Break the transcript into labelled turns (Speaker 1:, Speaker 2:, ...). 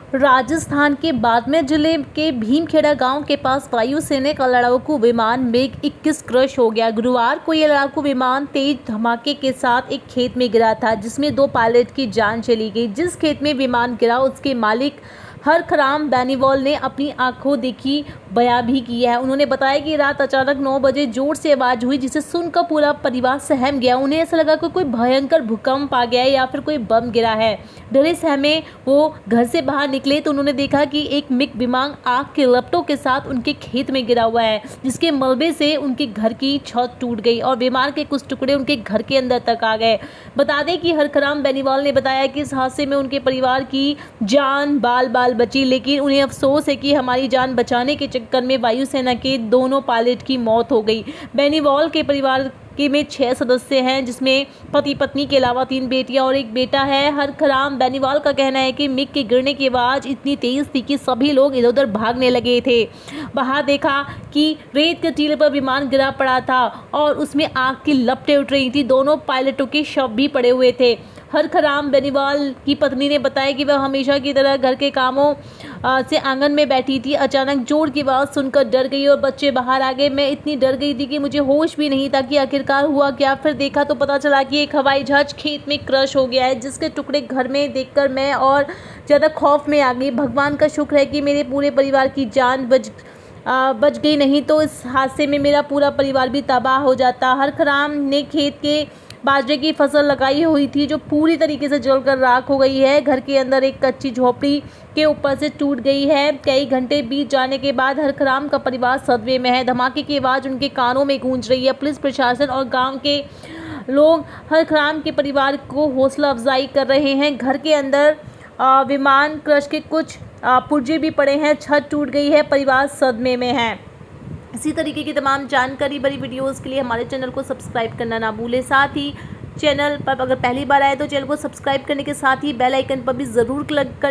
Speaker 1: राजस्थान के बाड़मेर जिले के भीमखेड़ा गांव के पास वायुसेना का लड़ाकू विमान मिग-21 क्रश हो गया। गुरुवार को यह लड़ाकू विमान तेज धमाके के साथ एक खेत में गिरा था, जिसमें 2 पायलट की जान चली गई। जिस खेत में विमान गिरा उसके मालिक हरखराम बेनीवाल ने अपनी आंखों देखी बयां भी की है। उन्होंने बताया कि रात अचानक 9 बजे जोर से आवाज हुई, जिसे सुनकर पूरा परिवार सहम गया। उन्हें ऐसा लगा कि कोई भयंकर भूकंप आ गया है या फिर कोई बम गिरा है। डरे सहमे वो घर से बाहर निकले तो उन्होंने देखा कि एक मिग विमान आग के लपटों के साथ उनके खेत में गिरा हुआ है, जिसके मलबे से उनके घर की छत टूट गई और विमान के कुछ टुकड़े उनके घर के अंदर तक आ गए। बता दें कि हरखराम बेनीवाल ने बताया कि इस हादसे में उनके परिवार की जान बाल बाल बची, लेकिन उन्हें अफसोस है कि हमारी जान बचाने के चक्कर में वायुसेना के दोनों पायलट की मौत हो गई। बेनीवाल के परिवार में 6 सदस्य हैं, जिसमें पति पत्नी के अलावा 3 बेटियां और 1 बेटा है। हरखराम बेनीवाल का कहना है कि मिग के गिरने की आवाज़ इतनी तेज थी कि सभी लोग इधर उधर भागने लगे थे। बाहर देखा कि रेत के टीले पर विमान गिरा पड़ा था और उसमें आग की लपटें उठ रही थी। दोनों पायलटों के शव भी पड़े हुए थे। हरखराम बेनीवाल की पत्नी ने बताया कि वह हमेशा की तरह घर के कामों से आंगन में बैठी थी। अचानक जोर की आवाज़ सुनकर डर गई और बच्चे बाहर आ गए। मैं इतनी डर गई थी कि मुझे होश भी नहीं था कि आखिरकार हुआ क्या। फिर देखा तो पता चला कि एक हवाई जहाज खेत में क्रश हो गया है, जिसके टुकड़े घर में देखकर मैं और ज़्यादा खौफ में आ गई। भगवान का शुक्र है कि मेरे पूरे परिवार की जान बच गई, नहीं तो इस हादसे में मेरा पूरा परिवार भी तबाह हो जाता। हरखराम ने खेत के बाजरे की फसल लगाई हुई थी, जो पूरी तरीके से जलकर राख हो गई है। घर के अंदर एक कच्ची झोपड़ी के ऊपर से टूट गई है। कई घंटे बीत जाने के बाद हरखराम का परिवार सदमे में है। धमाके की आवाज़ उनके कानों में गूंज रही है। पुलिस प्रशासन और गांव के लोग हरखराम के परिवार को हौसला अफजाई कर रहे हैं। घर के अंदर विमान क्रश के कुछ पुर्जे भी पड़े हैं, छत टूट गई है, परिवार सदमे में है। इसी तरीके की तमाम जानकारी भरी वीडियोस के लिए हमारे चैनल को सब्सक्राइब करना ना भूलें। साथ ही चैनल पर अगर पहली बार आए तो चैनल को सब्सक्राइब करने के साथ ही बेल आइकन पर भी ज़रूर क्लिक कर